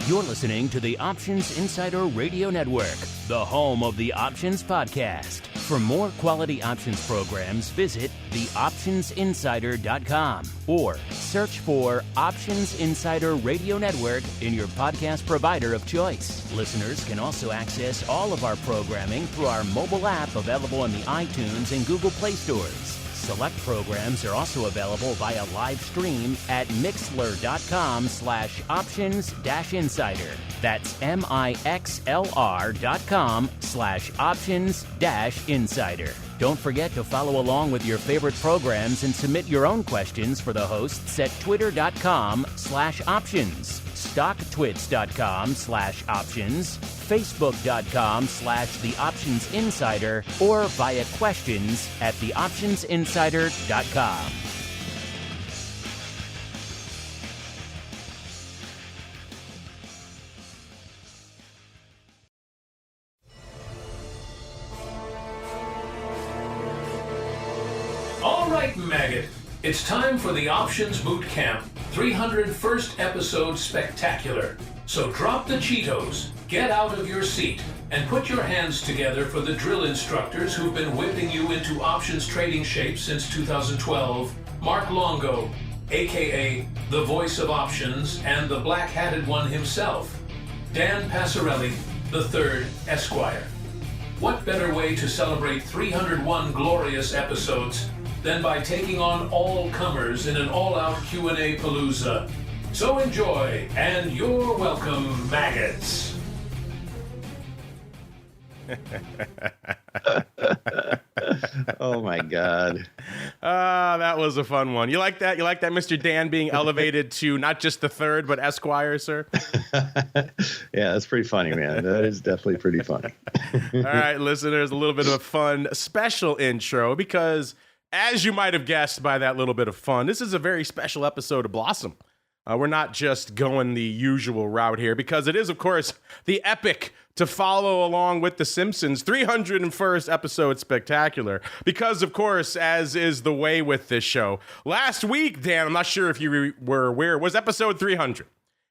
You're listening to the Options Insider Radio Network, the home of the Options Podcast. For more quality options programs, visit theoptionsinsider.com or search for Options Insider Radio Network in your podcast provider of choice. Listeners can also access all of our programming through our mobile app available in the iTunes and Google Play stores. Select programs are also available via live stream at mixlr.com/options-insider. That's mixlr.com/options-insider. Don't forget to follow along with your favorite programs and submit your own questions for the hosts at twitter.com/options, stocktwits.com/options, facebook.com/theoptionsinsider, or via questions at theoptionsinsider.com. All right, maggot. It's time for the Options Boot Camp 301st episode spectacular. So drop the Cheetos, get out of your seat, and put your hands together for the drill instructors who've been whipping you into options trading shape since 2012, Mark Longo, aka the voice of options and the black-hatted one himself, Dan Passarelli, the third Esquire. What better way to celebrate 301 glorious episodes than by taking on all comers in an all-out Q&A palooza? So enjoy, and you're welcome, maggots. Oh my God. That was a fun one. You like that? You like that, Mr. Dan being elevated to not just the third, but Esquire, sir? Yeah, that's pretty funny, man. That is definitely pretty funny. All right, listeners, a little bit of a fun special intro because, as you might have guessed by that little bit of fun, this is a very special episode of Blossom. We're not just going the usual route here because it is, of course, the epic to follow along with The Simpsons 301st episode spectacular. Because, of course, as is the way with this show, last week, Dan, I'm not sure if you were aware, was episode 300.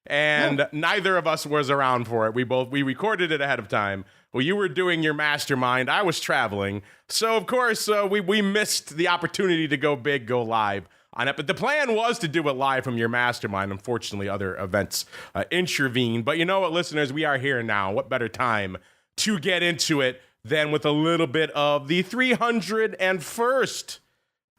And neither of us was around for it. We recorded it ahead of time. Well, you were doing your mastermind. I was traveling. So, of course, we missed the opportunity to go big, go live on it. But the plan was to do it live from your mastermind. Unfortunately, other events intervened. But you know what, listeners? We are here now. What better time to get into it than with a little bit of the 301st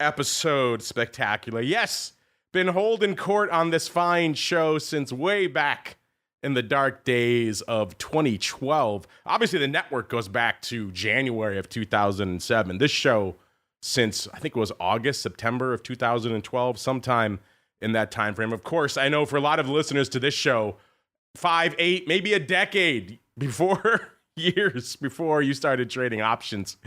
episode spectacular? Yes, been holding court on this fine show since way back in the dark days of 2012. Obviously, the network goes back to January of 2007. This show since, I think it was August, September of 2012, sometime in that time frame. Of course, I know for a lot of listeners to this show, 5, 8, maybe a decade before, years before you started trading options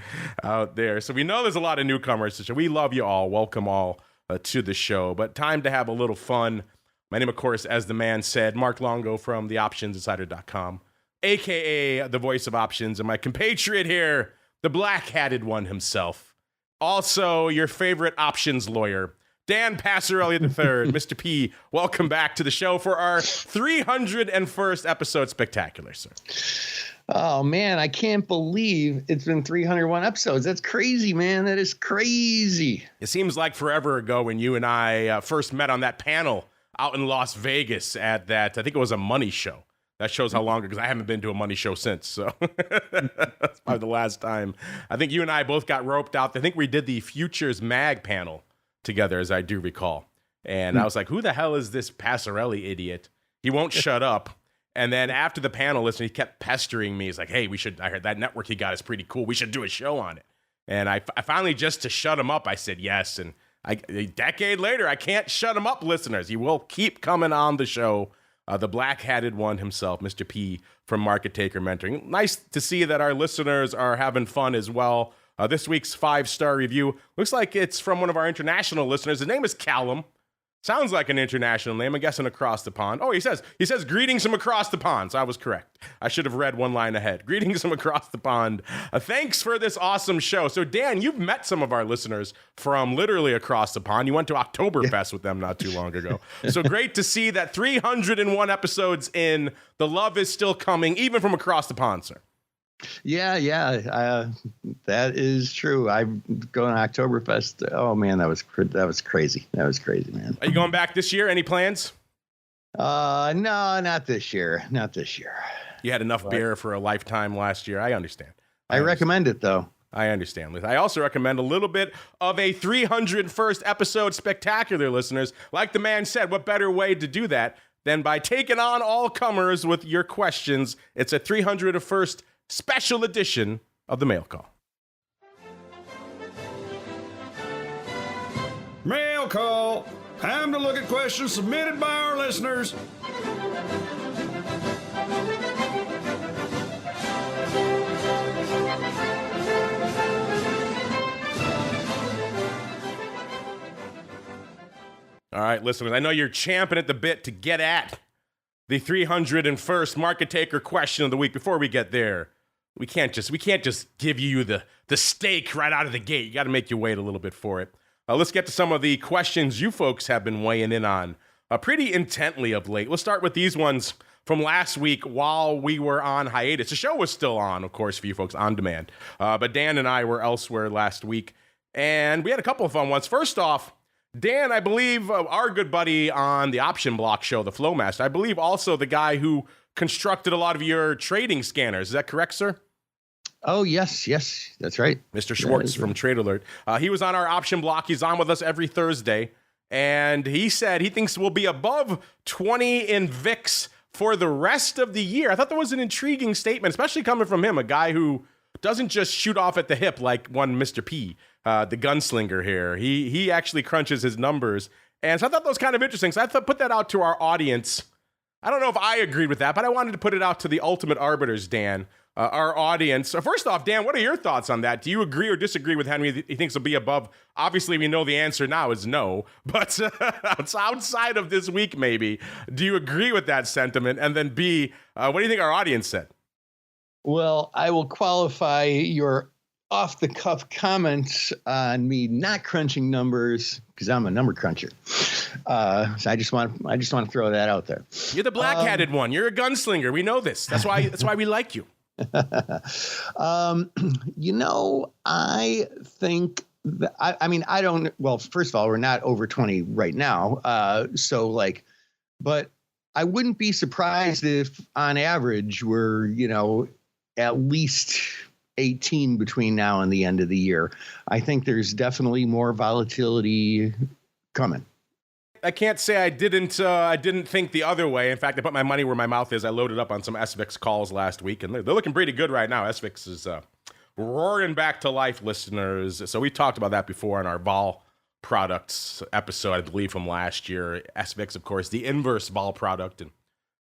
out there. So we know there's a lot of newcomers to the show. We love you all. Welcome all to the show. But time to have a little fun. My name, of course, as the man said, Mark Longo from theoptionsinsider.com, a.k.a. the voice of options, and my compatriot here, the black-hatted one himself. Also, your favorite options lawyer, Dan Passarelli III. Mr. P, welcome back to the show for our 301st episode spectacular, sir. Oh, man, I can't believe it's been 301 episodes. That's crazy, man. That is crazy. It seems like forever ago when you and I first met on that panel out in Las Vegas at that, I think it was a money show. That shows how long, because I haven't been to a money show since, so that's probably the last time. I think you and I both got roped out. I think we did the Futures Mag panel together, as I do recall. And I was like, who the hell is this Passarelli idiot? He won't shut up. And then after the panel, listen, he kept pestering me. He's like, hey, I heard that network he got is pretty cool. We should do a show on it. And I finally, just to shut him up, I said yes. And a decade later, I can't shut him up, listeners. He will keep coming on the show. The black-hatted one himself, Mr. P from Market Taker Mentoring. Nice to see that our listeners are having fun as well. This week's 5-star review looks like it's from one of our international listeners. His name is Callum. Sounds like an international name. I'm guessing across the pond. Oh, he says greetings from across the pond. So I was correct. I should have read one line ahead. Greetings from across the pond. Thanks for this awesome show. So Dan, you've met some of our listeners from literally across the pond. You went to Oktoberfest with them not too long ago. So great to see that 301 episodes in, the love is still coming, even from across the pond, sir. Yeah. That is true. I'm going to Oktoberfest. Oh man, that was crazy. That was crazy, man. Are you going back this year? Any plans? No, not this year. Not this year. You had enough beer for a lifetime last year. I understand. I recommend it though. I understand. I also recommend a little bit of a 301st episode spectacular, listeners. Like the man said, what better way to do that than by taking on all comers with your questions? It's a 301st special edition of the Mail Call. Mail Call. Time to look at questions submitted by our listeners. All right, listeners, I know you're champing at the bit to get at the 301st market taker question of the week. Before we get there, we can't just give you the steak right out of the gate. You got to make you wait a little bit for it. Let's get to some of the questions you folks have been weighing in on pretty intently of late. Let's start with these ones from last week while we were on hiatus. The show was still on, of course, for you folks on demand. But Dan and I were elsewhere last week, and we had a couple of fun ones. First off, Dan, I believe our good buddy on the Option Block show, the Flowmaster, I believe also the guy who constructed a lot of your trading scanners. Is that correct, sir? Oh, yes, that's right. Mr. Schwartz from Trade Alert. He was on our Option Block. He's on with us every Thursday. And he said he thinks we'll be above 20 in VIX for the rest of the year. I thought that was an intriguing statement, especially coming from him, a guy who doesn't just shoot off at the hip like one Mr. P, the gunslinger here. He actually crunches his numbers. And so I thought that was kind of interesting. So I thought put that out to our audience. I don't know if I agreed with that, but I wanted to put it out to the ultimate arbiters, Dan. Our audience. First off, Dan, what are your thoughts on that? Do you agree or disagree with Henry? He thinks he'll be above. Obviously, we know the answer now is no. But outside of this week, maybe, do you agree with that sentiment? And then B, what do you think our audience said? Well, I will qualify your off-the-cuff comments on me not crunching numbers because I'm a number cruncher. So I just want to throw that out there. You're the black-hatted one. You're a gunslinger. We know this. That's why we like you. I think that, I don't, well, first of all, we're not over 20 right now. But I wouldn't be surprised if on average we're, at least 18 between now and the end of the year. I think there's definitely more volatility coming. I can't say I didn't think the other way. In fact, I put my money where my mouth is. I loaded up on some SVIX calls last week, and they're looking pretty good right now. SVIX is roaring back to life, listeners. So we talked about that before in our vol products episode, I believe, from last year. SVIX, of course, the inverse vol product, and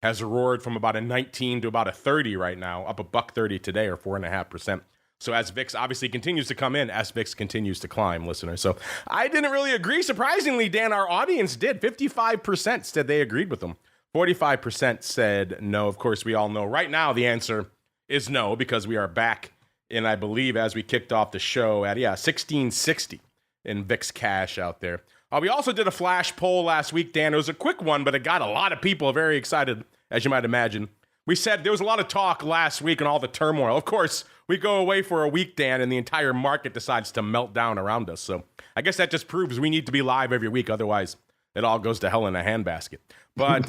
has roared from about a 19 to about a 30 right now, up $1.30 today, or 4.5%. So as VIX obviously continues to come in, SVIX continues to climb, listeners. So I didn't really agree. Surprisingly, Dan, our audience did. 55% said they agreed with them. 45% said no. Of course, we all know right now the answer is no, because we are back in, I believe, as we kicked off the show at, 1660 in VIX cash out there. We also did a flash poll last week, Dan. It was a quick one, but it got a lot of people very excited, as you might imagine. We said there was a lot of talk last week and all the turmoil. Of course, we go away for a week, Dan, and the entire market decides to melt down around us. So I guess that just proves we need to be live every week. Otherwise, it all goes to hell in a handbasket. But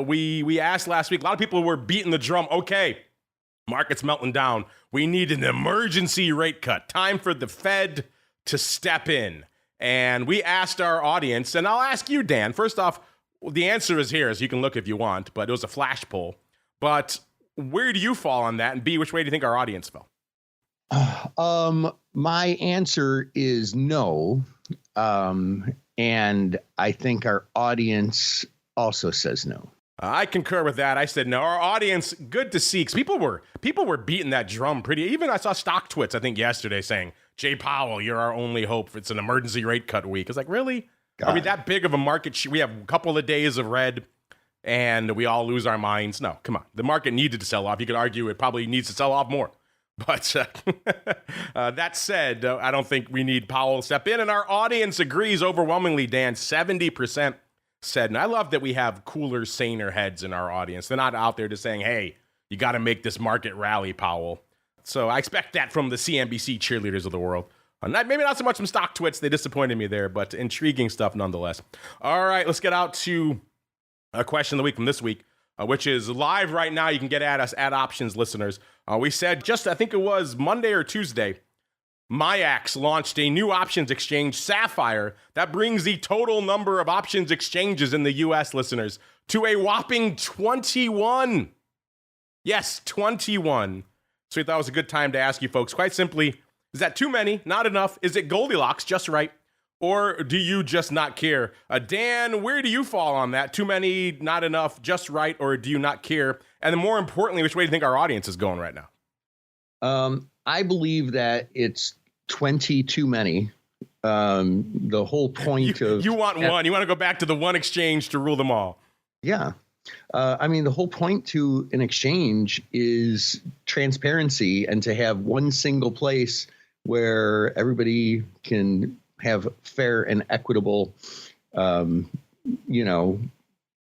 we asked last week. A lot of people were beating the drum. Okay, market's melting down. We need an emergency rate cut. Time for the Fed to step in. And we asked our audience, and I'll ask you, Dan. First off, the answer is here, so you can look if you want, but it was a flash poll. But where do you fall on that? And B, which way do you think our audience fell? My answer is no. And I think our audience also says no. I concur with that. I said no. Our audience, good to see, because people were beating that drum pretty. Even I saw stock twits, I think, yesterday saying, Jay Powell, you're our only hope. It's an emergency rate cut week. It's like, really? Are we that big of a market? We have a couple of days of red and we all lose our minds. No, come on. The market needed to sell off. You could argue it probably needs to sell off more. But that said, I don't think we need Powell to step in. And our audience agrees overwhelmingly, Dan. 70% said. And I love that we have cooler, saner heads in our audience. They're not out there just saying, hey, you got to make this market rally, Powell. So I expect that from the CNBC cheerleaders of the world. Maybe not so much from stock twits. They disappointed me there, but intriguing stuff nonetheless. All right, let's get out to a question of the week from this week, which is live right now. You can get at us at Options listeners. We said just, I think it was Monday or Tuesday, MIAX launched a new options exchange, Sapphire, that brings the total number of options exchanges in the U.S. listeners to a whopping 21. Yes, 21. So we thought it was a good time to ask you folks, quite simply, is that too many? Not enough? Is it Goldilocks just right? Or do you just not care? Dan, where do you fall on that? Too many, not enough, just right, or do you not care? And then more importantly, which way do you think our audience is going right now? I believe that it's 20 too many. The whole point of... You want one. You want to go back to the one exchange to rule them all. Yeah. I mean, the whole point to an exchange is transparency and to have one single place where everybody can have fair and equitable,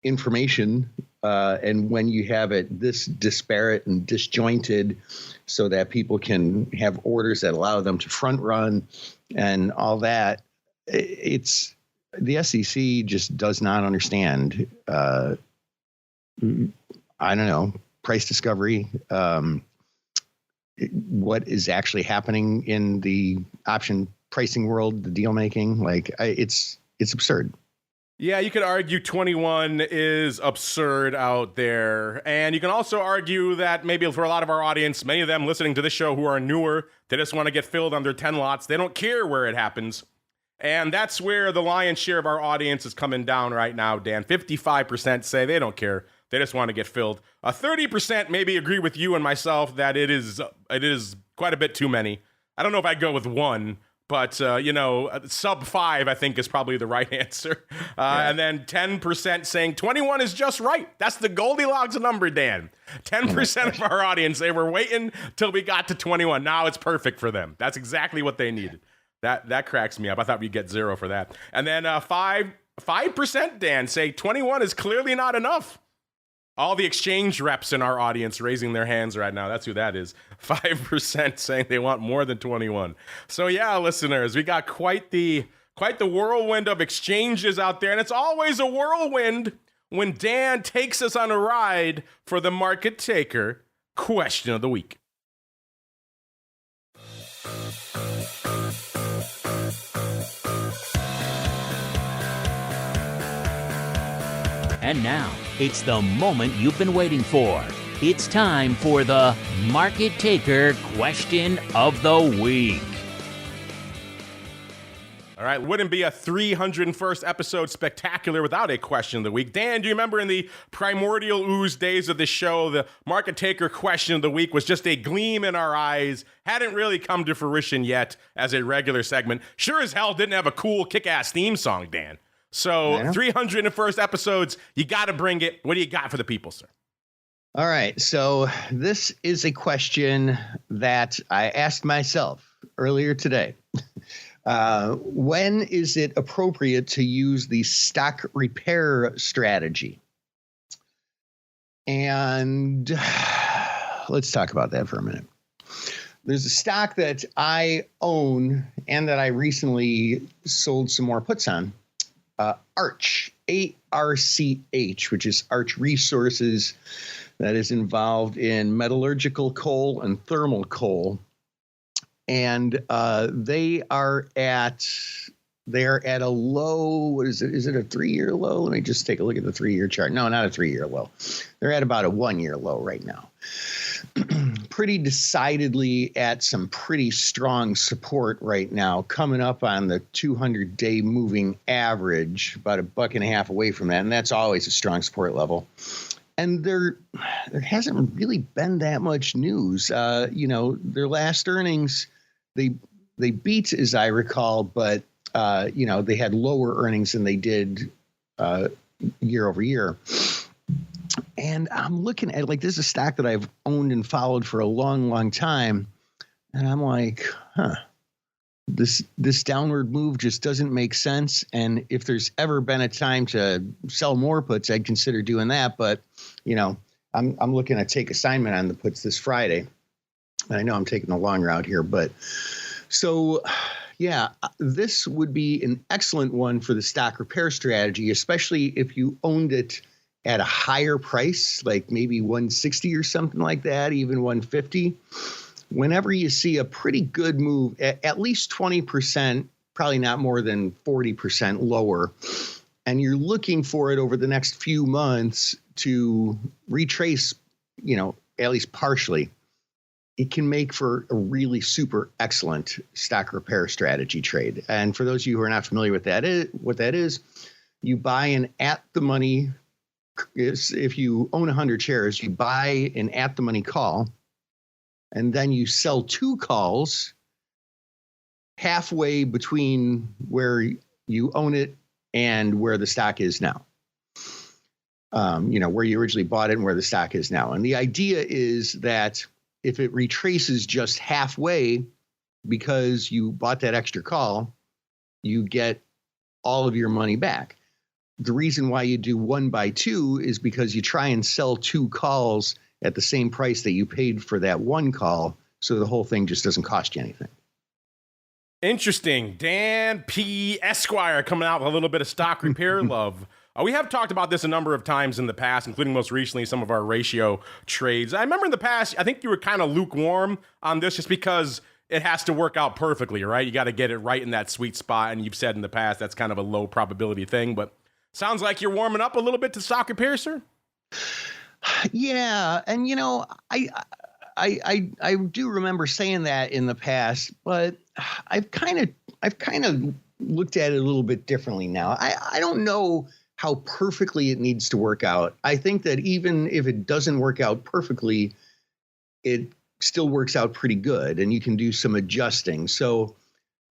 information. And when you have it this disparate and disjointed so that people can have orders that allow them to front run and all that, it's the SEC just does not understand. I don't know, price discovery, what is actually happening in the option pricing world, the deal making. It's absurd. Yeah, you could argue 21 is absurd out there. And you can also argue that maybe for a lot of our audience, many of them listening to this show who are newer, they just want to get filled on their 10 lots. They don't care where it happens. And that's where the lion's share of our audience is coming down right now, Dan. 55% say they don't care. They just want to get filled. 30% maybe agree with you and myself that it is quite a bit too many. I don't know if I'd go with one, but, sub 5, I think, is probably the right answer. And then 10% saying 21 is just right. That's the Goldilocks number, Dan. 10% of our audience, they were waiting till we got to 21. Now it's perfect for them. That's exactly what they needed. That cracks me up. I thought we'd get 0 for that. And then 5%, Dan, say 21 is clearly not enough. All the exchange reps in our audience raising their hands right now. That's who that is. 5% saying they want more than 21. So yeah, listeners, we got quite the whirlwind of exchanges out there. And it's always a whirlwind when Dan takes us on a ride for the Market Taker question of the week. And now, it's the moment you've been waiting for. It's time for the Market Taker Question of the Week. All right, wouldn't be a 301st episode spectacular without a question of the week. Dan, do you remember in the primordial ooze days of the show, the Market Taker Question of the Week was just a gleam in our eyes, hadn't really come to fruition yet as a regular segment. Sure as hell didn't have a cool kick-ass theme song, Dan. So 301st episodes, you got to bring it. What do you got for the people, sir? All right. So this is a question that I asked myself earlier today. When is it appropriate to use the stock repair strategy? And let's talk about that for a minute. There's a stock that I own and that I recently sold some more puts on. Arch, ARCH, which is Arch Resources, that is involved in metallurgical coal and thermal coal. And they are at a low. What is it? Is it a 3-year low? Let me just take a look at the 3-year chart. No, not a 3-year low. They're at about a 1-year low right now. Pretty decidedly at some pretty strong support right now, coming up on the 200-day moving average, about $1.50 away from that. And that's always a strong support level. And there hasn't really been that much news. Their last earnings, they beat, as I recall, but they had lower earnings than they did year over year. And I'm looking at this is a stock that I've owned and followed for a long, long time. And I'm like, this downward move just doesn't make sense. And if there's ever been a time to sell more puts, I'd consider doing that. But, I'm looking to take assignment on the puts this Friday. And I know I'm taking the long route here, but so yeah, this would be an excellent one for the stock repair strategy, especially if you owned it at a higher price, like maybe 160 or something like that, even 150. Whenever you see a pretty good move, at least 20%, probably not more than 40% lower, and you're looking for it over the next few months to retrace, at least partially, it can make for a really super excellent stock repair strategy trade. And for those of you who are not familiar with what that is, you buy an at the money. If you own 100 shares, you buy an at the money call, and then you sell 2 calls halfway between where you own it and where the stock is now. Where you originally bought it and where the stock is now. And the idea is that if it retraces just halfway because you bought that extra call, you get all of your money back. The reason why you do 1 by 2 is because you try and sell 2 calls at the same price that you paid for that 1 call, so the whole thing just doesn't cost you anything. Interesting. Dan P. Esquire coming out with a little bit of stock repair love. We have talked about this a number of times in the past, including most recently some of our ratio trades. I remember in the past, I think you were kind of lukewarm on this just because it has to work out perfectly, right? You got to get it right in that sweet spot, and you've said in the past that's kind of a low probability thing, but sounds like you're warming up a little bit to stock repair, sir. Yeah, and I do remember saying that in the past, but I've kind of looked at it a little bit differently now. I don't know how perfectly it needs to work out. I think that even if it doesn't work out perfectly, it still works out pretty good, and you can do some adjusting. So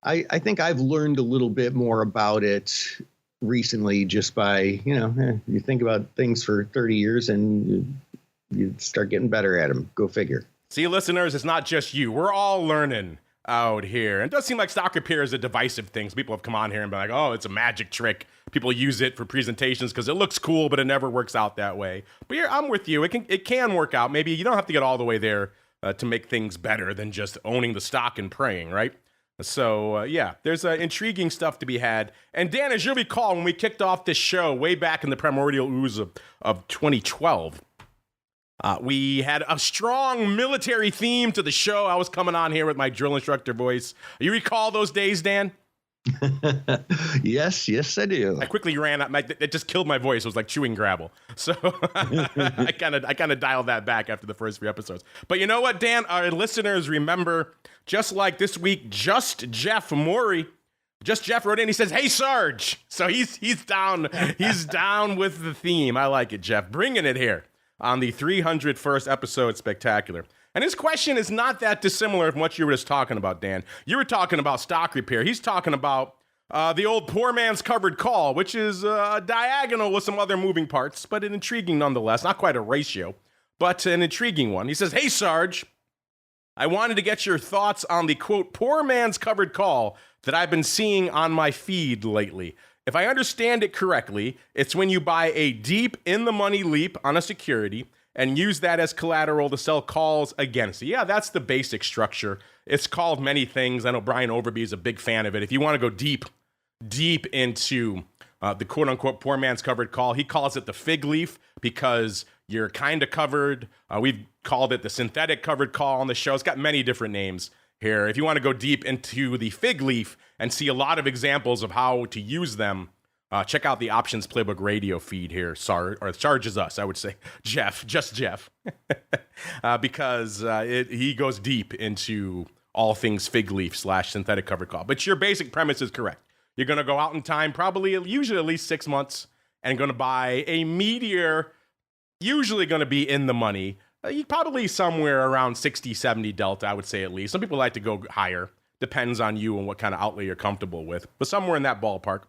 I think I've learned a little bit more about it recently just by, you think about things for 30 years and you start getting better at them. Go figure. See, listeners, it's not just you. We're all learning out here. And it does seem like stock repair is a divisive thing. So people have come on here and been like, oh, it's a magic trick. People use it for presentations because it looks cool, but it never works out that way. But yeah, I'm with you. It can work out. Maybe you don't have to get all the way there to make things better than just owning the stock and praying, right? So, yeah, there's intriguing stuff to be had. And Dan, as you'll recall, when we kicked off this show way back in the primordial ooze of 2012, we had a strong military theme to the show. I was coming on here with my drill instructor voice. You recall those days, Dan? Yes, I do. I quickly ran up. It just killed my voice. It was like chewing gravel. So I kind of dialed that back after the first 3 episodes. But you know what, Dan? Our listeners remember, just like this week, Just Jeff Morey. Just Jeff wrote in. He says, "Hey Sarge." So he's down. He's down with the theme. I like it, Jeff. Bringing it here on the 301st episode spectacular. And his question is not that dissimilar from what you were just talking about, Dan. You were talking about stock repair. He's talking about the old poor man's covered call, which is diagonal with some other moving parts, but an intriguing nonetheless. Not quite a ratio, but an intriguing one. He says, "Hey, Sarge, I wanted to get your thoughts on the, quote, poor man's covered call that I've been seeing on my feed lately. If I understand it correctly, it's when you buy a deep in-the-money leap on a security and use that as collateral to sell calls against it." Yeah, that's the basic structure. It's called many things. I know Brian Overby is a big fan of it. If you want to go deep into the quote-unquote poor man's covered call, he calls it the fig leaf because you're kind of covered. We've called it the synthetic covered call on the show. It's got many different names here. If you want to go deep into the fig leaf and see a lot of examples of how to use them, check out the Options Playbook radio feed here. Sarge is us, I would say. Jeff, just Jeff. Because he goes deep into all things fig leaf / synthetic covered call. But your basic premise is correct. You're going to go out in time, usually at least 6 months, and going to buy a meteor, usually going to be in the money. Probably somewhere around 60, 70 delta, I would say at least. Some people like to go higher, Depends on you and what kind of outlay you're comfortable with, but somewhere in that ballpark.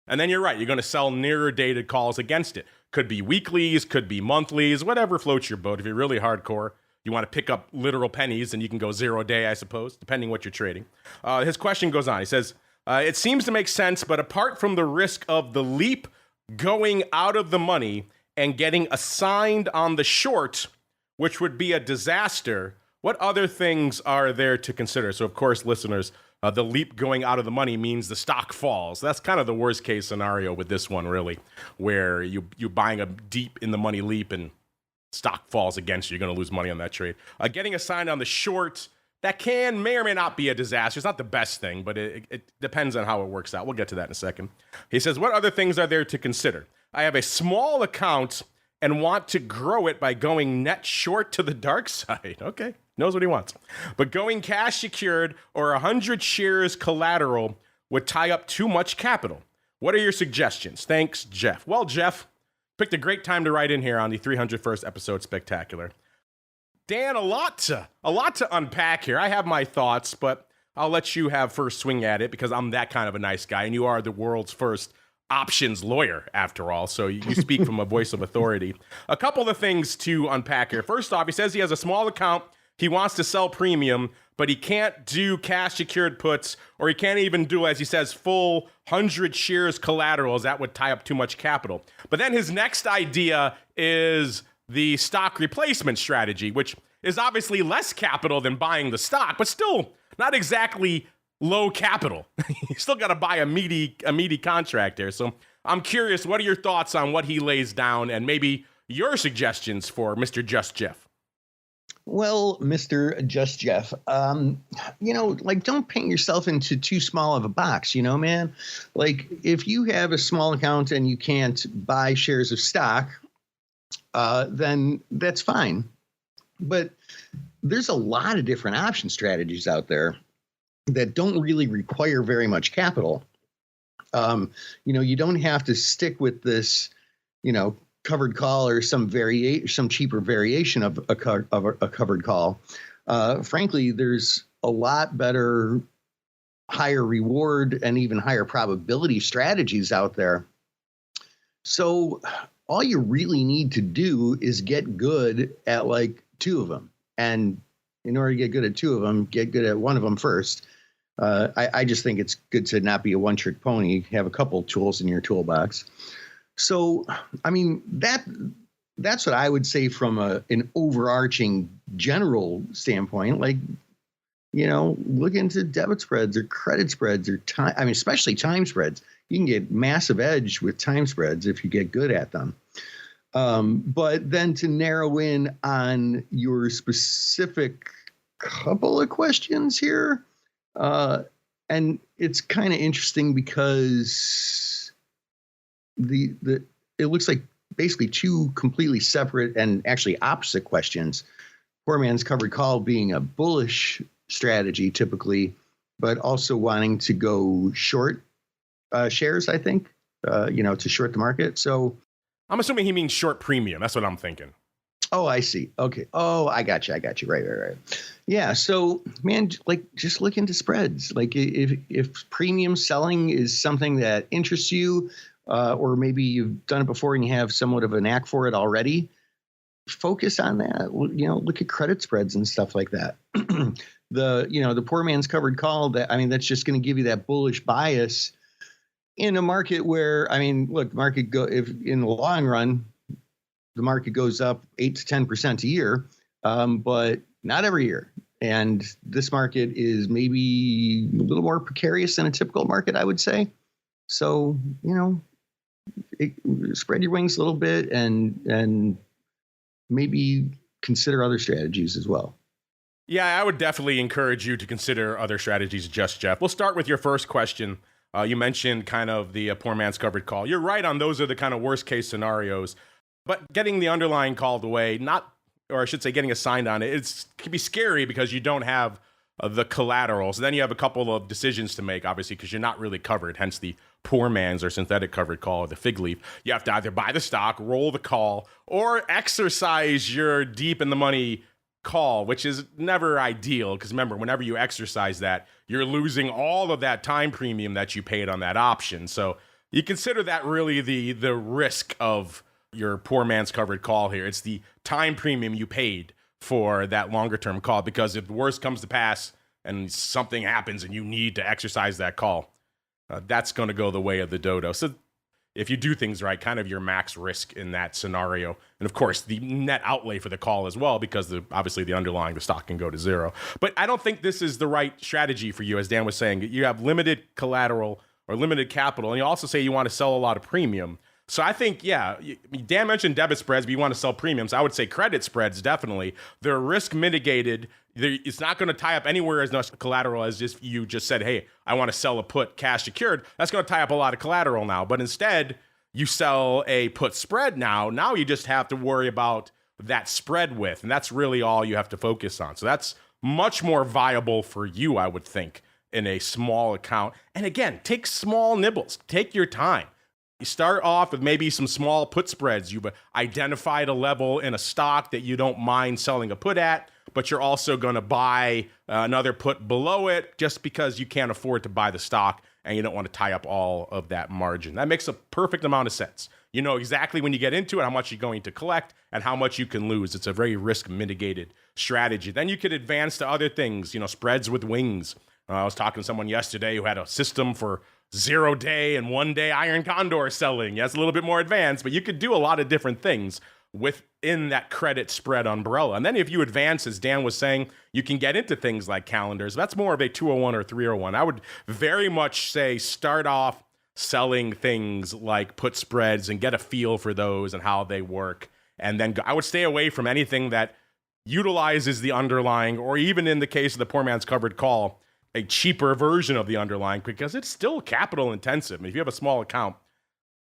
And then you're right, you're going to sell nearer dated calls against it. Could be weeklies, could be monthlies, whatever floats your boat. If you're really hardcore, you want to pick up literal pennies, and you can go 0 day, I suppose, depending what you're trading. His question goes on. He says, it seems to make sense, but apart from the risk of the leap going out of the money and getting assigned on the short, which would be a disaster, what other things are there to consider? So, of course, listeners, the leap going out of the money means the stock falls. That's kind of the worst case scenario with this one, really, where you're buying a deep in the money leap and stock falls against you. You're going to lose money on that trade. Getting assigned on the short, that may or may not be a disaster. It's not the best thing, but it depends on how it works out. We'll get to that in a second. He says, what other things are there to consider? I have a small account and want to grow it by going net short to the dark side. Okay, knows what he wants. But going cash secured or 100 shares collateral would tie up too much capital. What are your suggestions? Thanks, Jeff. Well, Jeff, picked a great time to write in here on the 301st episode spectacular. Dan, a lot to unpack here. I have my thoughts, but I'll let you have first swing at it because I'm that kind of a nice guy, and you are the world's first options lawyer, after all, so you speak from a voice of authority. A couple of things to unpack here. First off, he says he has a small account. He wants to sell premium, but he can't do cash secured puts, or he can't even do, as he says, full 100 shares collaterals. That would tie up too much capital. But then his next idea is the stock replacement strategy, which is obviously less capital than buying the stock, but still not exactly low capital. You still got to buy a meaty contract there. So I'm curious, what are your thoughts on what he lays down and maybe your suggestions for Mr. Just Jeff? Well, Mr. Just Jeff, don't paint yourself into too small of a box, man. Like, if you have a small account and you can't buy shares of stock, then that's fine. But there's a lot of different option strategies out there that don't really require very much capital. You don't have to stick with this, covered call or some cheaper variation of a covered call. Frankly, there's a lot better, higher reward and even higher probability strategies out there. So all you really need to do is get good at like 2 of them. And in order to get good at 2 of them, get good at 1 of them first. I just think it's good to not be a one-trick pony, have a couple tools in your toolbox. So, I mean, that's what I would say from an overarching general standpoint. Like, look into debit spreads or credit spreads or time. I mean, especially time spreads. You can get massive edge with time spreads if you get good at them. But then to narrow in on your specific couple of questions here, and it's kind of interesting because it looks like basically 2 completely separate and actually opposite questions. Poor man's covered call being a bullish strategy typically, but also wanting to go short shares, I think, to short the market. So I'm assuming he means short premium. That's what I'm thinking. Oh, I see. Okay. Oh, I got you. Right. Yeah. So, man, like, just look into spreads. Like, if premium selling is something that interests you, or maybe you've done it before and you have somewhat of a knack for it already, focus on that. Look at credit spreads and stuff like that. The poor man's covered call, that's just going to give you that bullish bias in a market where, look, if in the long run, the market goes up 8 to 10% a year, but not every year. And this market is maybe a little more precarious than a typical market, I would say. So, spread your wings a little bit and maybe consider other strategies as well. Yeah, I would definitely encourage you to consider other strategies, Just Jeff. We'll start with your first question. You mentioned kind of the poor man's covered call. You're right on those are the kind of worst case scenarios. But getting the underlying called away, getting assigned on it can be scary because you don't have the collateral. So then you have a couple of decisions to make, obviously, because you're not really covered, hence the poor man's or synthetic covered call or the fig leaf. You have to either buy the stock, roll the call, or exercise your deep in the money call, which is never ideal because remember, whenever you exercise that, you're losing all of that time premium that you paid on that option. So you consider that really the risk of your poor man's covered call here. It's the time premium you paid for that longer term call, because if the worst comes to pass and something happens and you need to exercise that call, that's going to go the way of the dodo. So if you do things right, kind of your max risk in that scenario. And of course, the net outlay for the call as well, because obviously the underlying, the stock can go to zero. But I don't think this is the right strategy for you, as Dan was saying. You have limited collateral or limited capital, and you also say you want to sell a lot of premium. So I think, yeah, Dan mentioned debit spreads, but you want to sell premiums. I would say credit spreads, definitely. They're risk mitigated. It's not going to tie up anywhere as much collateral as if you just said, hey, I want to sell a put cash secured. That's going to tie up a lot of collateral now. But instead, you sell a put spread now. Now you just have to worry about that spread width. And that's really all you have to focus on. So that's much more viable for you, I would think, in a small account. And again, take small nibbles. Take your time. You start off with maybe some small put spreads. You've identified a level in a stock that you don't mind selling a put at, but you're also going to buy another put below it just because you can't afford to buy the stock and you don't want to tie up all of that margin. That makes a perfect amount of sense. You know exactly when you get into it how much you're going to collect and how much you can lose. It's a very risk mitigated strategy. Then you could advance to other things, spreads with wings. I was talking to someone yesterday who had a system for 0-day and 1-day iron condor selling. Yeah, it's a little bit more advanced, but you could do a lot of different things within that credit spread umbrella. And then if you advance, as Dan was saying, you can get into things like calendars. That's more of a 201 or 301. I would very much say start off selling things like put spreads and get a feel for those and how they work. And then I would stay away from anything that utilizes the underlying, or even in the case of the poor man's covered call, a cheaper version of the underlying, because it's still capital intensive. I mean, if you have a small account,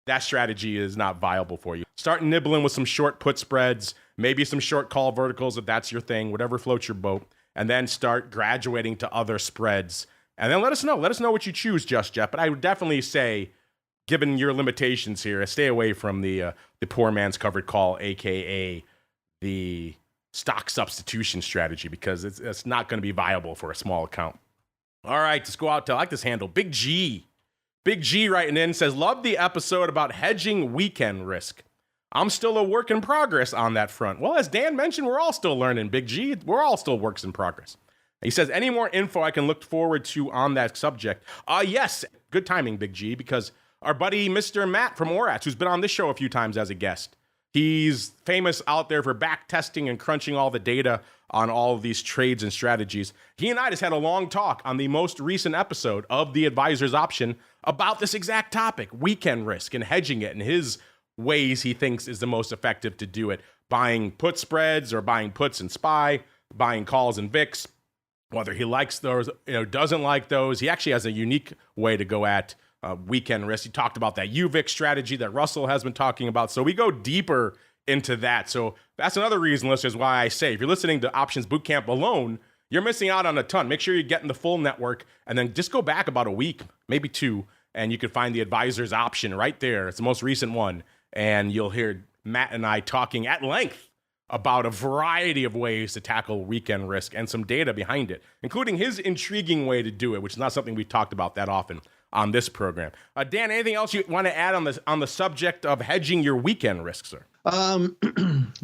that strategy is not viable for you. Start nibbling with some short put spreads, maybe some short call verticals if that's your thing, whatever floats your boat, and then start graduating to other spreads. And then let us know. Let us know what you choose, Just Jeff. But I would definitely say, given your limitations here, stay away from the poor man's covered call, aka the stock substitution strategy, because it's not going to be viable for a small account. All right, let's go out to, I like this handle, Big G. Big G writing in says, love the episode about hedging weekend risk. I'm still a work in progress on that front. Well, as Dan mentioned, we're all still learning, Big G. We're all still works in progress. He says, any more info I can look forward to on that subject? Yes, good timing, Big G, because our buddy Mr. Matt from Orats, who's been on this show a few times as a guest, he's famous out there for back testing and crunching all the data on all of these trades and strategies. He and I just had a long talk on the most recent episode of The Advisor's Option about this exact topic, weekend risk and hedging it, and his ways he thinks is the most effective to do it. Buying put spreads or buying puts in SPY, buying calls in VIX, whether he likes those, doesn't like those. He actually has a unique way to go at weekend risk. He talked about that UVIX strategy that Russell has been talking about. So we go deeper into that. So that's another reason, listeners, why I say if you're listening to Options Bootcamp alone, you're missing out on a ton. Make sure you're getting the full network, and then just go back about a week, maybe two, and you can find the Advisor's Option right there. It's the most recent one, and you'll hear Matt and I talking at length about a variety of ways to tackle weekend risk and some data behind it, including his intriguing way to do it, which is not something we talked about that often on this program. Dan, anything else you want to add on the subject of hedging your weekend risk, sir?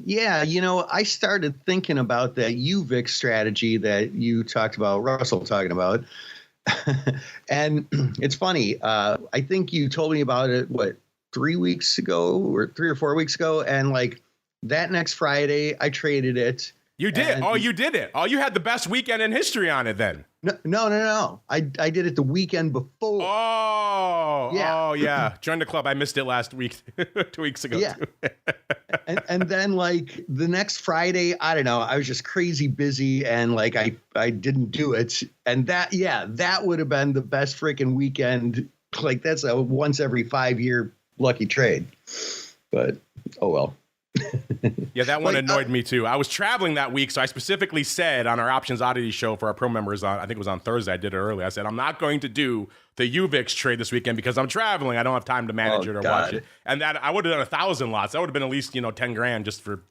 Yeah, I started thinking about that UVIX strategy that you talked about, Russell talking about. And it's funny. I think you told me about it, 3 weeks ago or 3 or 4 weeks ago. And like that next Friday, I traded it. You did. You did it. You had the best weekend in history on it then. No. I did it the weekend before. Yeah. Joined the club. I missed it last week, 2 weeks ago. Yeah. and then like the next Friday, I don't know, I was just crazy busy and like I didn't do it. And that would have been the best freaking weekend. Like that's a once every 5-year lucky trade. But oh well. Yeah, that one annoyed me too. I was traveling that week, so I specifically said on our Options Oddity show for our pro members, I think it was on Thursday, I did it early. I said, I'm not going to do the UVIX trade this weekend because I'm traveling. I don't have time to manage it or watch it. And that I would have done 1,000 lots. That would have been at least, 10 grand just for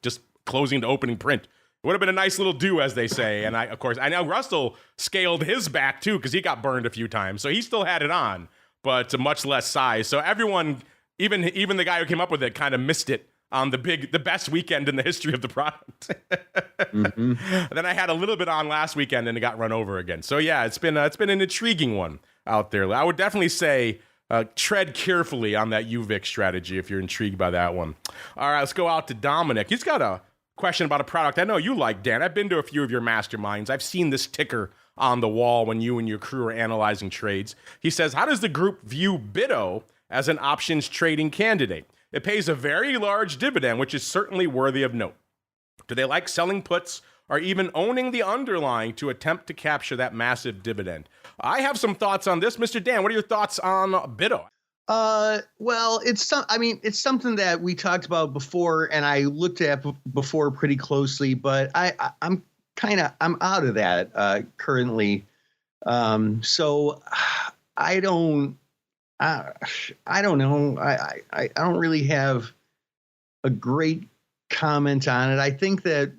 closing to opening print Would have been a nice little do, as they say. And of course, I know Russell scaled his back too because he got burned a few times, so he still had it on, but to much less size. So everyone, even the guy who came up with it, kind of missed it on the best weekend in the history of the product. Then I had a little bit on last weekend and it got run over again. So yeah, it's been an intriguing one out there. I would definitely say tread carefully on that UVIC strategy if you're intrigued by that one. All right, let's go out to Dominic. He's got a question about a product I know you like, Dan. I've been to a few of your masterminds. I've seen this ticker on the wall when you and your crew are analyzing trades. He says, how does the group view BITO as an options trading candidate? It pays a very large dividend, which is certainly worthy of note. Do they like selling puts or even owning the underlying to attempt to capture that massive dividend? I have some thoughts on this. Mr. Dan, what are your thoughts on BITO? Well, it's something that we talked about before, and I looked at before pretty closely, but I'm out of that currently. So I don't know. I don't really have a great comment on it. I think that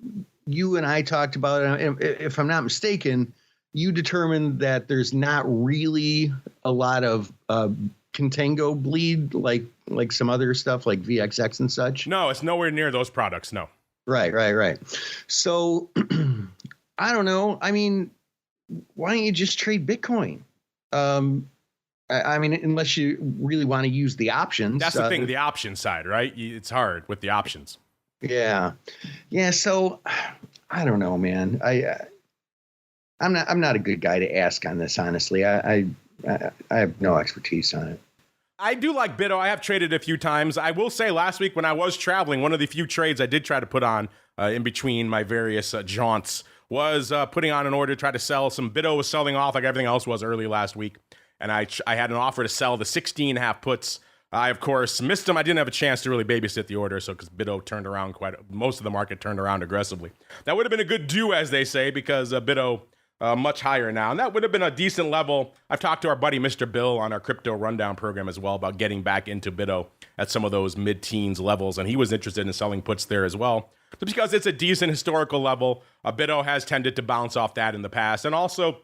you and I talked about it. If I'm not mistaken, you determined that there's not really a lot of contango bleed like some other stuff like VXX and such. No, it's nowhere near those products. No. Right. So I don't know. I mean, why don't you just trade Bitcoin? I mean, unless you really want to use the options. That's the thing, the option side, right? It's hard with the options. Yeah. So I don't know, man. I'm not a good guy to ask on this, honestly. I have no expertise on it. I do like BITO. I have traded a few times. I will say last week when I was traveling, one of the few trades I did try to put on in between my various jaunts was putting on an order to try to sell some. BITO was selling off like everything else was early last week. And I had an offer to sell the 16.5 puts. I, of course, missed them. I didn't have a chance to really babysit the order, so because BITO turned around most of the market turned around aggressively. That would have been a good do, as they say, because BITO much higher now. And that would have been a decent level. I've talked to our buddy Mr. Bill on our crypto rundown program as well about getting back into BITO at some of those mid-teens levels, and he was interested in selling puts there as well. So because it's a decent historical level, BITO has tended to bounce off that in the past, and also,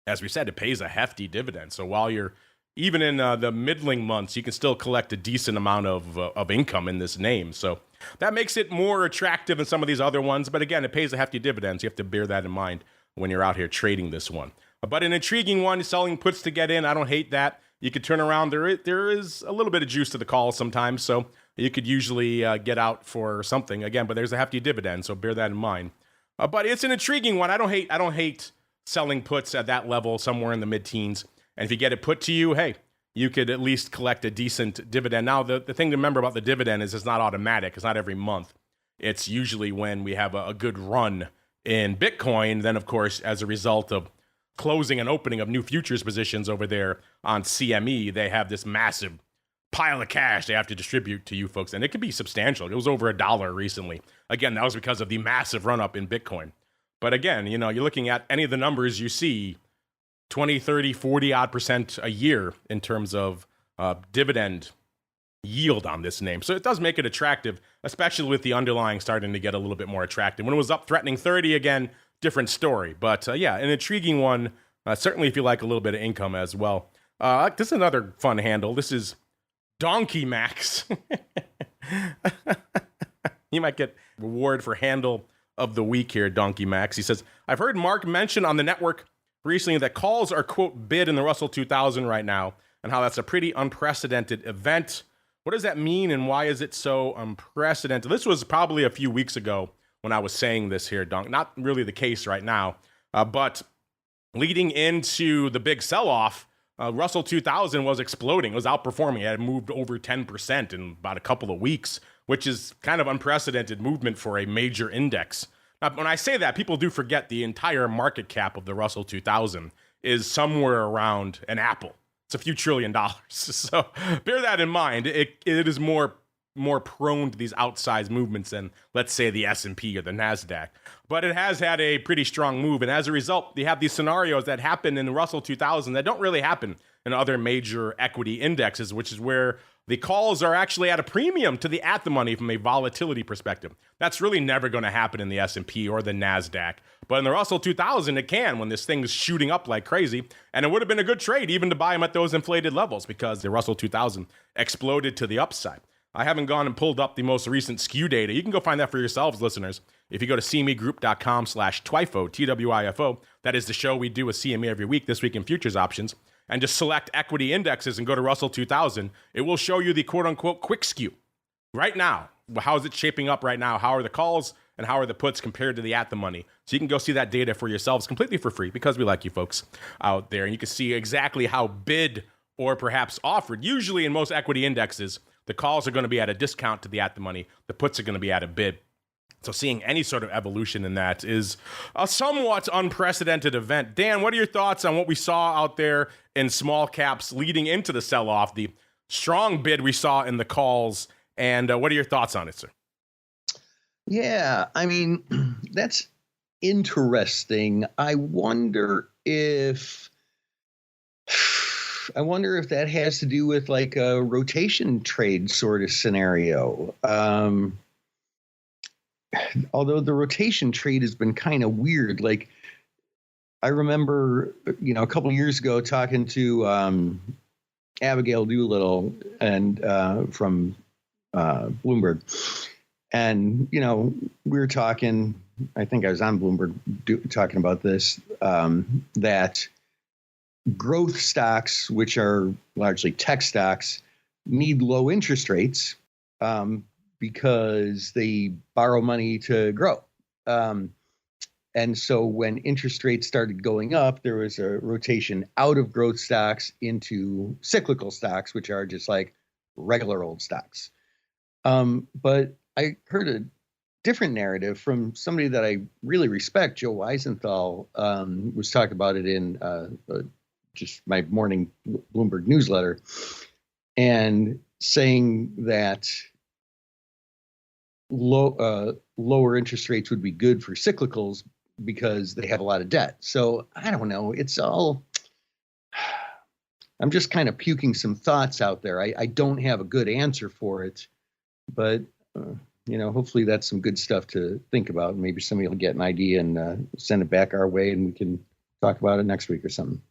as we said, it pays a hefty dividend. So while you're even in the middling months, you can still collect a decent amount of income in this name. So that makes it more attractive than some of these other ones. But again, it pays a hefty dividend, so you have to bear that in mind when you're out here trading this one. But an intriguing one, selling puts to get in. I don't hate that. You could turn around. There is a little bit of juice to the call sometimes, so you could usually get out for something again. But there's a hefty dividend, so bear that in mind. But it's an intriguing one. I don't hate selling puts at that level, somewhere in the mid-teens. And if you get it put to you, hey, you could at least collect a decent dividend. Now, the thing to remember about the dividend is it's not automatic. It's not every month. It's usually when we have a good run in Bitcoin. Then, of course, as a result of closing and opening of new futures positions over there on CME, they have this massive pile of cash they have to distribute to you folks. And it can be substantial. It was over $1 recently. Again, that was because of the massive run-up in Bitcoin. But again, you're looking at any of the numbers you see, 20, 30, 40 odd % a year in terms of dividend yield on this name. So it does make it attractive, especially with the underlying starting to get a little bit more attractive. When it was up threatening 30 again, different story. But yeah, an intriguing one, certainly if you like a little bit of income as well. This is another fun handle. This is Donkey Max. You might get reward for handle of the week here, Donkey Max. He says, I've heard Mark mention on the network recently that calls are, quote, bid in the Russell 2000 right now, and how that's a pretty unprecedented event. What does that mean, and why is it so unprecedented? This was probably a few weeks ago when I was saying this here, Donk. Not really the case right now, but leading into the big sell-off, Russell 2000 was exploding. It was outperforming. It had moved over 10% in about a couple of weeks, which is kind of unprecedented movement for a major index. Now, when I say that, people do forget the entire market cap of the Russell 2000 is somewhere around an apple. It's a few $1 trillion. So bear that in mind. It is more more prone to these outsized movements than, let's say, the S&P or the NASDAQ. But it has had a pretty strong move, and as a result, you have these scenarios that happen in the Russell 2000 that don't really happen in other major equity indexes, which is where the calls are actually at a premium to the at-the-money from a volatility perspective. That's really never going to happen in the S&P or the NASDAQ. But in the Russell 2000, it can when this thing is shooting up like crazy. And it would have been a good trade even to buy them at those inflated levels because the Russell 2000 exploded to the upside. I haven't gone and pulled up the most recent skew data. You can go find that for yourselves, listeners. If you go to cmegroup.com/TWIFO, TWIFO, that is the show we do with CME every week, This Week in Futures Options, and just select equity indexes and go to Russell 2000, it will show you the quote-unquote quick skew. Right now, how is it shaping up right now? How are the calls and how are the puts compared to the at-the-money? So you can go see that data for yourselves completely for free because we like you folks out there. And you can see exactly how bid or perhaps offered. Usually in most equity indexes, the calls are going to be at a discount to the at-the-money. The puts are going to be at a bid. So seeing any sort of evolution in that is a somewhat unprecedented event. Dan, what are your thoughts on what we saw out there in small caps leading into the sell-off, the strong bid we saw in the calls, and what are your thoughts on it, sir? Yeah, I mean, that's interesting. I wonder if that has to do with like a rotation trade sort of scenario. Although the rotation trade has been kind of weird. Like I remember, a couple of years ago talking to Abigail Doolittle and from Bloomberg. And, we were talking, I think I was on Bloomberg talking about this, that growth stocks, which are largely tech stocks, need low interest rates because they borrow money to grow. And so when interest rates started going up, there was a rotation out of growth stocks into cyclical stocks, which are just like regular old stocks. But I heard a different narrative from somebody that I really respect, Joe Weisenthal, was talking about it in just my morning Bloomberg newsletter, and saying that lower interest rates would be good for cyclicals because they have a lot of debt. So I don't know. I'm just kind of puking some thoughts out there. I don't have a good answer for it, but hopefully that's some good stuff to think about. Maybe somebody will get an idea and send it back our way, and we can talk about it next week or something.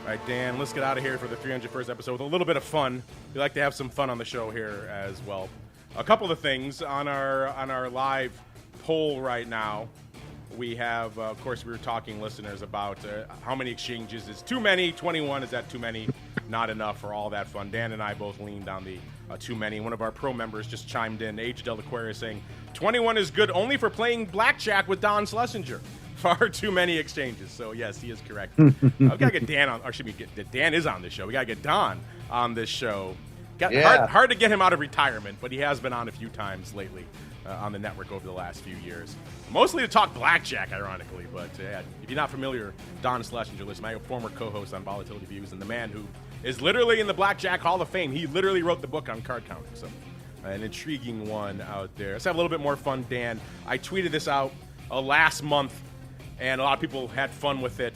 All right, Dan, let's get out of here for the 301st episode with a little bit of fun. We like to have some fun on the show here as well. A couple of things on our live poll right now. We have, of course, we were talking, listeners, about how many exchanges is too many. 21, is that too many? Not enough, or all that fun. Dan and I both leaned on the too many. One of our pro members just chimed in, Age Del Aquarius, saying 21 is good only for playing blackjack with Don Schlesinger. Far too many exchanges. So yes, he is correct. We gotta get Dan on, or should we get Dan is on this show. We gotta get Don on this show. Hard to get him out of retirement, but he has been on a few times lately on the network over the last few years. Mostly to talk blackjack, ironically. But if you're not familiar, Don Schlesinger, my former co-host on Volatility Views, and the man who is literally in the Blackjack Hall of Fame. He literally wrote the book on card counting. So an intriguing one out there. Let's have a little bit more fun, Dan. I tweeted this out last month, and a lot of people had fun with it.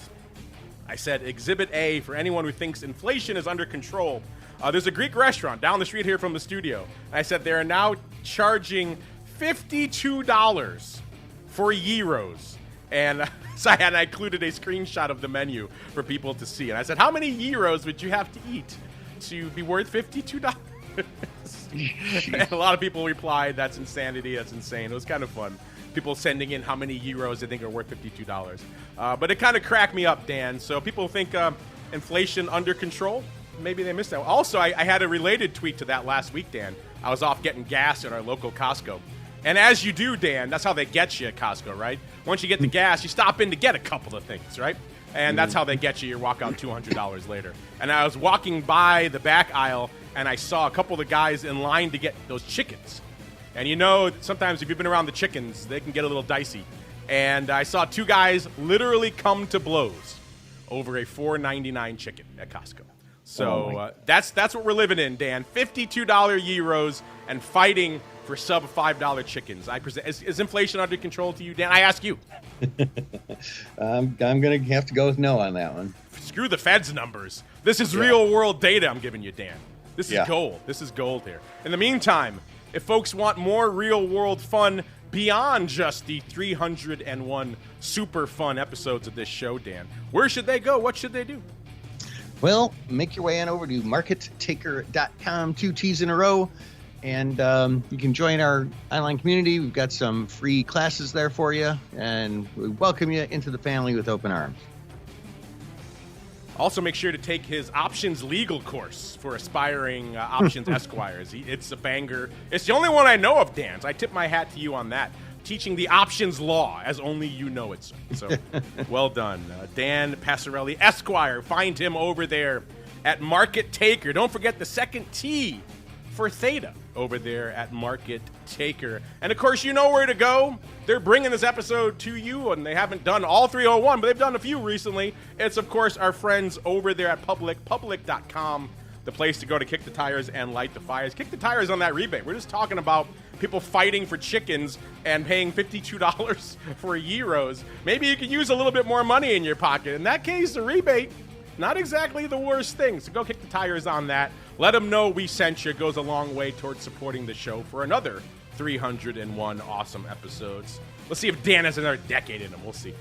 I said, Exhibit A, for anyone who thinks inflation is under control. There's a Greek restaurant down the street here from the studio. I said they are now charging $52 for gyros. And so I included a screenshot of the menu for people to see. And I said, how many gyros would you have to eat to be worth $52? And a lot of people replied, that's insanity, that's insane. It was kind of fun. People sending in how many gyros they think are worth $52. But it kind of cracked me up, Dan. So people think inflation under control. Maybe they missed that. Also, I had a related tweet to that last week, Dan. I was off getting gas at our local Costco. And as you do, Dan, that's how they get you at Costco, right? Once you get the gas, you stop in to get a couple of things, right? And that's how they get you. You walk out $200 later. And I was walking by the back aisle, and I saw a couple of the guys in line to get those chickens. And you know, sometimes if you've been around the chickens, they can get a little dicey. And I saw two guys literally come to blows over a $4.99 chicken at Costco. So that's what we're living in, Dan. $52 euros and fighting for sub $5 chickens. I present. Is inflation under control to you, Dan? I ask you. I'm going to have to go with no on that one. Screw the Fed's numbers. This is real world data I'm giving you, Dan. This is gold. This is gold here. In the meantime, if folks want more real world fun beyond just the 301 super fun episodes of this show, Dan, where should they go? What should they do? Well, make your way on over to markettaker.com, 2 T's in a row, and you can join our online community. We've got some free classes there for you, and we welcome you into the family with open arms. Also, make sure to take his options legal course for aspiring options esquires. It's a banger. It's the only one I know of, Dan. So I tip my hat to you on that. Teaching the options law as only you know it, sir. So well done. Dan Passarelli, Esquire. Find him over there at Market Taker. Don't forget the second T for Theta over there at Market Taker. And, of course, you know where to go. They're bringing this episode to you, and they haven't done all 301, but they've done a few recently. It's, of course, our friends over there at public.com, the place to go to kick the tires and light the fires. Kick the tires on that rebate. We're just talking about people fighting for chickens and paying $52 for euros. Maybe you could use a little bit more money in your pocket. In that case, the rebate, not exactly the worst thing. So go kick the tires on that. Let them know we sent you. It goes a long way towards supporting the show for another 301 awesome episodes. Let's see if Dan has another decade in him. We'll see.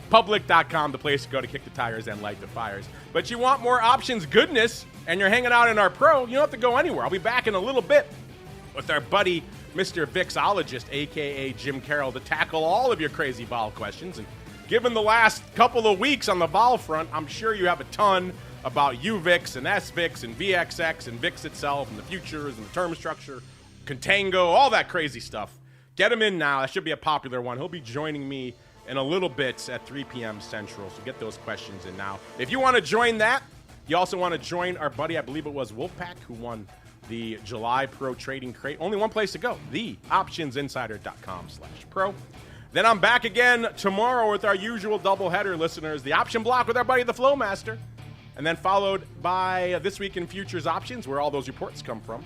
Public.com, the place to go to kick the tires and light the fires. But you want more options goodness, and you're hanging out in our pro, you don't have to go anywhere. I'll be back in a little bit with our buddy, Mr. Vixologist, a.k.a. Jim Carroll, to tackle all of your crazy vol questions. And given the last couple of weeks on the vol front, I'm sure you have a ton about UVIX and SVIX and VXX and VIX itself and the futures and the term structure, contango, all that crazy stuff. Get him in now. That should be a popular one. He'll be joining me in a little bit at 3 p.m. Central, so get those questions in now. If you want to join that, you also want to join our buddy, I believe it was Wolfpack, who won the July Pro Trading Crate. Only one place to go, theoptionsinsider.com/pro. Then I'm back again tomorrow with our usual doubleheader, listeners. The option block with our buddy, the Flowmaster. And then followed by This Week in Futures Options, where all those reports come from.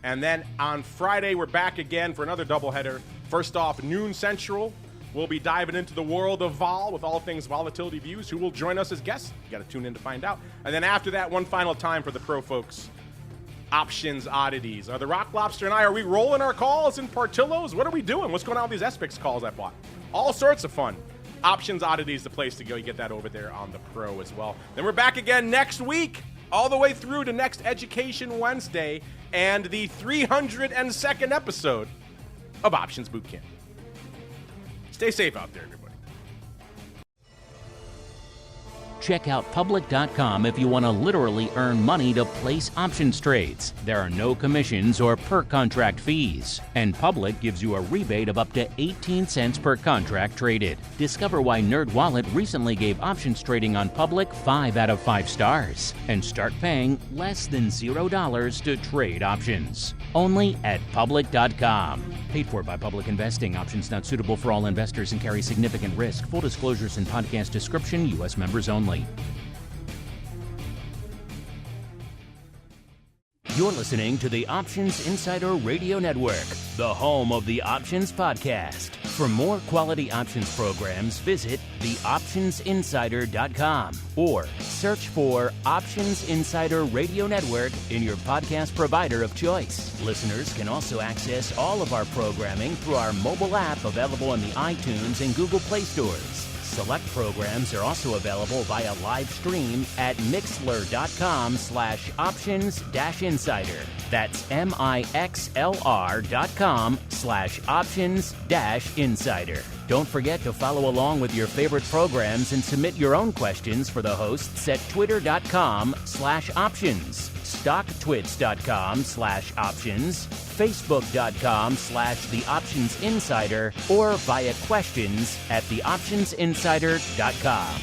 And then on Friday, we're back again for another doubleheader. First off, noon Central. We'll be diving into the world of vol with all things volatility views. Who will join us as guests? You got to tune in to find out. And then after that, one final time for the pro folks. Options oddities. Are the Rock Lobster and I, are we rolling our calls in Portillo's? What are we doing? What's going on with these SPX calls I bought? All sorts of fun. Options oddities, the place to go. You get that over there on the pro as well. Then we're back again next week, all the way through to next Education Wednesday and the 302nd episode of Options Bootcamp. Stay safe out there, everybody. Check out public.com if you want to literally earn money to place options trades. There are no commissions or per contract fees. And Public gives you a rebate of up to 18 cents per contract traded. Discover why NerdWallet recently gave options trading on Public 5 out of 5 stars. And start paying less than $0 to trade options. Only at public.com. Paid for by Public Investing. Options not suitable for all investors and carry significant risk. Full disclosures and podcast description. U.S. members only. You're listening to the Options Insider Radio Network, the home of the Options Podcast. For more quality options programs, visit theoptionsinsider.com or search for Options Insider Radio Network in your podcast provider of choice. Listeners can also access all of our programming through our mobile app available in the iTunes and Google Play stores. Select programs are also available via live stream at mixlr.com/options-insider. That's mixlr.com/options-insider. Don't forget to follow along with your favorite programs and submit your own questions for the hosts at twitter.com/options, stocktwits.com/options, facebook.com/theoptionsinsider, or via questions at theoptionsinsider.com.